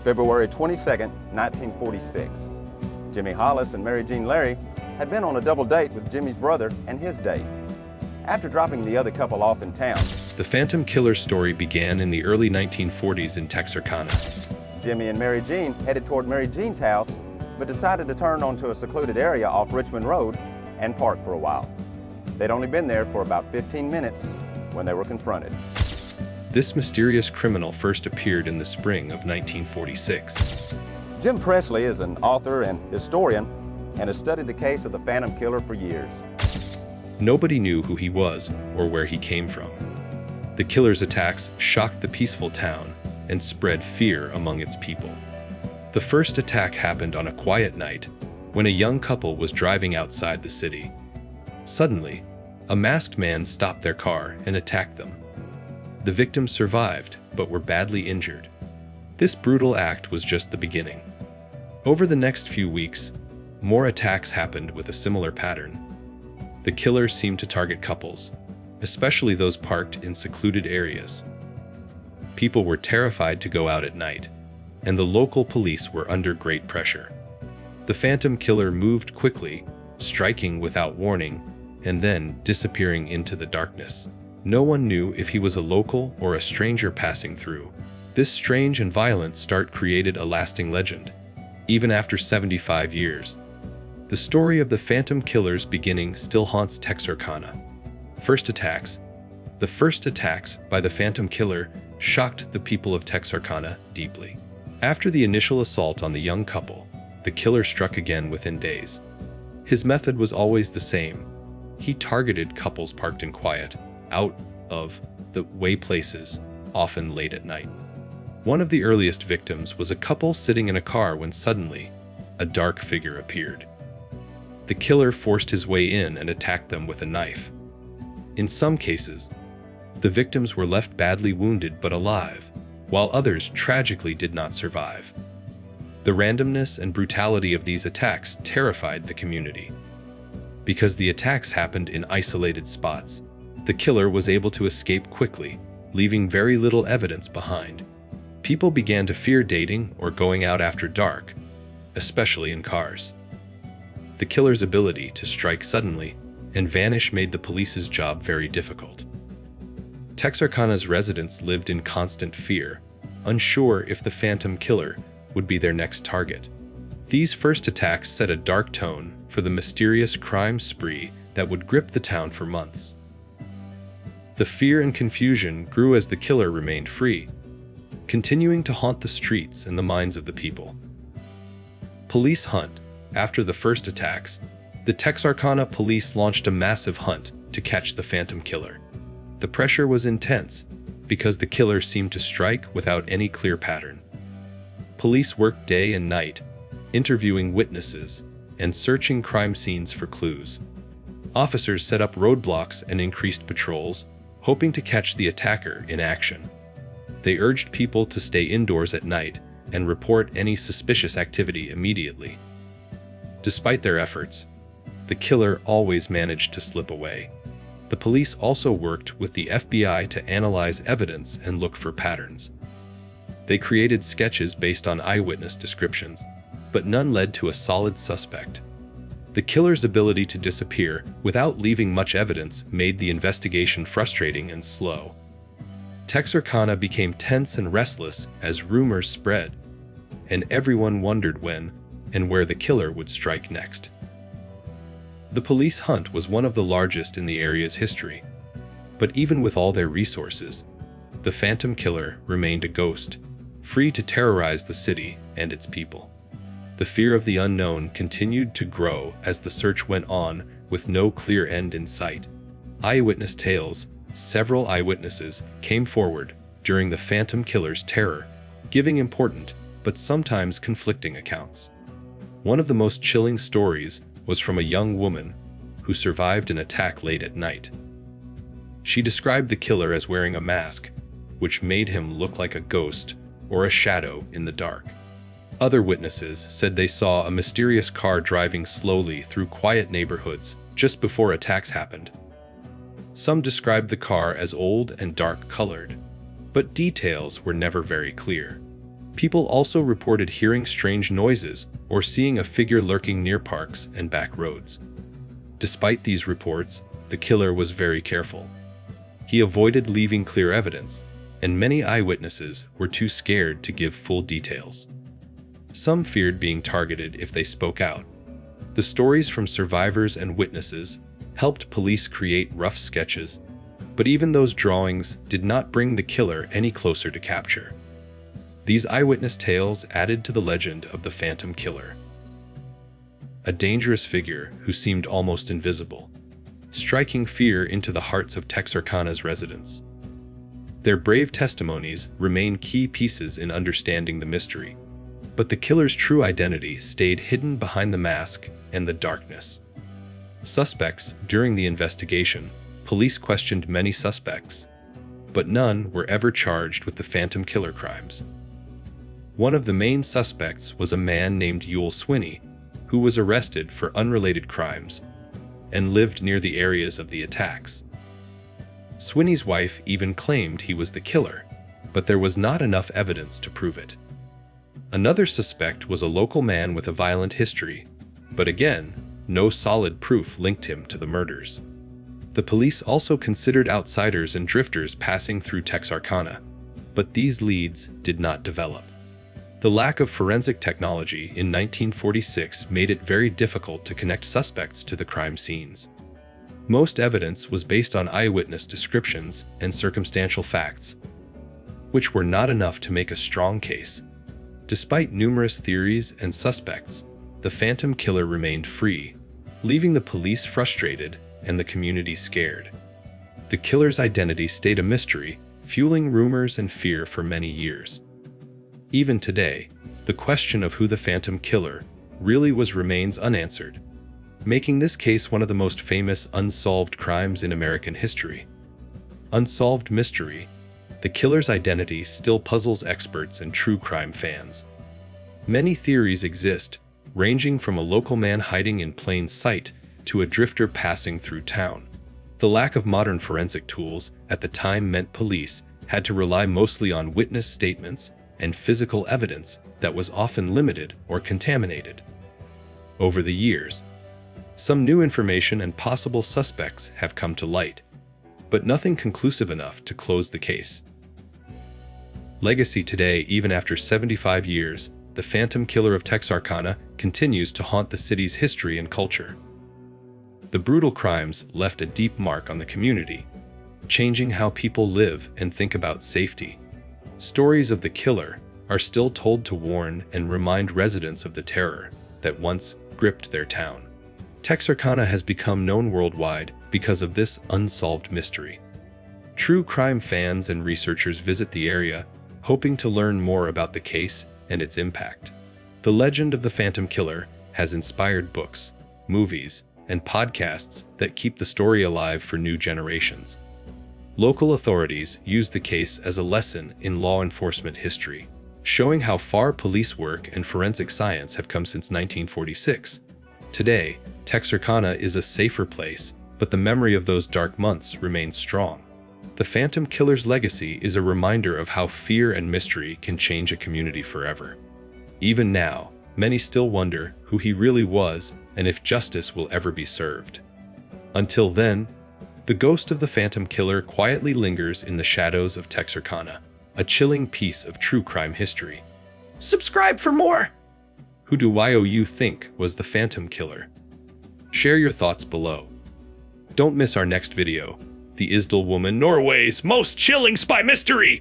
February 22nd, 1946. Jimmy Hollis and Mary Jean Larry had been on a double date with Jimmy's brother and his date. After dropping the other couple off in town, The Phantom Killer story began in the early 1940s in Texarkana. Jimmy and Mary Jean headed toward Mary Jean's house, but decided to turn onto a secluded area off Richmond Road and park for a while. They'd only been there for about 15 minutes when they were confronted. This mysterious criminal first appeared in the spring of 1946. Jim Presley is an author and historian and has studied the case of the Phantom Killer for years. Nobody knew who he was or where he came from. The killer's attacks shocked the peaceful town and spread fear among its people. The first attack happened on a quiet night when a young couple was driving outside the city. Suddenly, a masked man stopped their car and attacked them. The victims survived, but were badly injured. This brutal act was just the beginning. Over the next few weeks, more attacks happened with a similar pattern. The killer seemed to target couples, especially those parked in secluded areas. People were terrified to go out at night, and the local police were under great pressure. The Phantom Killer moved quickly, striking without warning, and then disappearing into the darkness. No one knew if he was a local or a stranger passing through. This strange and violent start created a lasting legend, even after 75 years. The story of the Phantom Killer's beginning still haunts Texarkana. The first attacks by the Phantom Killer shocked the people of Texarkana deeply. After the initial assault on the young couple, the killer struck again within days. His method was always the same. He targeted couples parked in quiet, out of the way places, often late at night. One of the earliest victims was a couple sitting in a car when suddenly a dark figure appeared. The killer forced his way in and attacked them with a knife. In some cases, the victims were left badly wounded but alive, while others tragically did not survive. The randomness and brutality of these attacks terrified the community. Because the attacks happened in isolated spots, the killer was able to escape quickly, leaving very little evidence behind. People began to fear dating or going out after dark, especially in cars. The killer's ability to strike suddenly and vanish made the police's job very difficult. Texarkana's residents lived in constant fear, unsure if the Phantom Killer would be their next target. These first attacks set a dark tone for the mysterious crime spree that would grip the town for months. The fear and confusion grew as the killer remained free, continuing to haunt the streets and the minds of the people. Police hunt. After the first attacks, the Texarkana police launched a massive hunt to catch the Phantom Killer. The pressure was intense because the killer seemed to strike without any clear pattern. Police worked day and night, interviewing witnesses and searching crime scenes for clues. Officers set up roadblocks and increased patrols, hoping to catch the attacker in action. They urged people to stay indoors at night and report any suspicious activity immediately. Despite their efforts, the killer always managed to slip away. The police also worked with the FBI to analyze evidence and look for patterns. They created sketches based on eyewitness descriptions, but none led to a solid suspect. The killer's ability to disappear without leaving much evidence made the investigation frustrating and slow. Texarkana became tense and restless as rumors spread, and everyone wondered when and where the killer would strike next. The police hunt was one of the largest in the area's history, but even with all their resources, the Phantom Killer remained a ghost, free to terrorize the city and its people. The fear of the unknown continued to grow as the search went on with no clear end in sight. Eyewitness tales. Several eyewitnesses came forward during the Phantom Killer's terror, giving important but sometimes conflicting accounts. One of the most chilling stories was from a young woman who survived an attack late at night. She described the killer as wearing a mask, which made him look like a ghost or a shadow in the dark. Other witnesses said they saw a mysterious car driving slowly through quiet neighborhoods just before attacks happened. Some described the car as old and dark-colored, but details were never very clear. People also reported hearing strange noises or seeing a figure lurking near parks and back roads. Despite these reports, the killer was very careful. He avoided leaving clear evidence, and many eyewitnesses were too scared to give full details. Some feared being targeted if they spoke out. The stories from survivors and witnesses helped police create rough sketches, but even those drawings did not bring the killer any closer to capture. These eyewitness tales added to the legend of the Phantom Killer, a dangerous figure who seemed almost invisible, striking fear into the hearts of Texarkana's residents. Their brave testimonies remain key pieces in understanding the mystery, but the killer's true identity stayed hidden behind the mask and the darkness. Suspects during the investigation, police questioned many suspects, but none were ever charged with the Phantom Killer crimes. One of the main suspects was a man named Yule Swinney, who was arrested for unrelated crimes and lived near the areas of the attacks. Swinney's wife even claimed he was the killer, but there was not enough evidence to prove it. Another suspect was a local man with a violent history, but again, no solid proof linked him to the murders. The police also considered outsiders and drifters passing through Texarkana, but these leads did not develop. The lack of forensic technology in 1946 made it very difficult to connect suspects to the crime scenes. Most evidence was based on eyewitness descriptions and circumstantial facts, which were not enough to make a strong case. Despite numerous theories and suspects, the Phantom Killer remained free, leaving the police frustrated and the community scared. The killer's identity stayed a mystery, fueling rumors and fear for many years. Even today, the question of who the Phantom Killer really was remains unanswered, making this case one of the most famous unsolved crimes in American history. Unsolved mystery, the killer's identity still puzzles experts and true crime fans. Many theories exist, ranging from a local man hiding in plain sight to a drifter passing through town. The lack of modern forensic tools at the time meant police had to rely mostly on witness statements and physical evidence that was often limited or contaminated. Over the years, some new information and possible suspects have come to light, but nothing conclusive enough to close the case. Legacy today, even after 75 years, the Phantom Killer of Texarkana continues to haunt the city's history and culture. The brutal crimes left a deep mark on the community, changing how people live and think about safety. Stories of the killer are still told to warn and remind residents of the terror that once gripped their town. Texarkana has become known worldwide because of this unsolved mystery. True crime fans and researchers visit the area, hoping to learn more about the case and its impact. The legend of the Phantom Killer has inspired books, movies, and podcasts that keep the story alive for new generations. Local authorities use the case as a lesson in law enforcement history, showing how far police work and forensic science have come since 1946. Today, Texarkana is a safer place, but the memory of those dark months remains strong. The Phantom Killer's legacy is a reminder of how fear and mystery can change a community forever. Even now, many still wonder who he really was and if justice will ever be served. Until then, the ghost of the Phantom Killer quietly lingers in the shadows of Texarkana, a chilling piece of true crime history. Subscribe for more! Who do you think was the Phantom Killer? Share your thoughts below. Don't miss our next video, the Isdal Woman, Norway's most chilling spy mystery!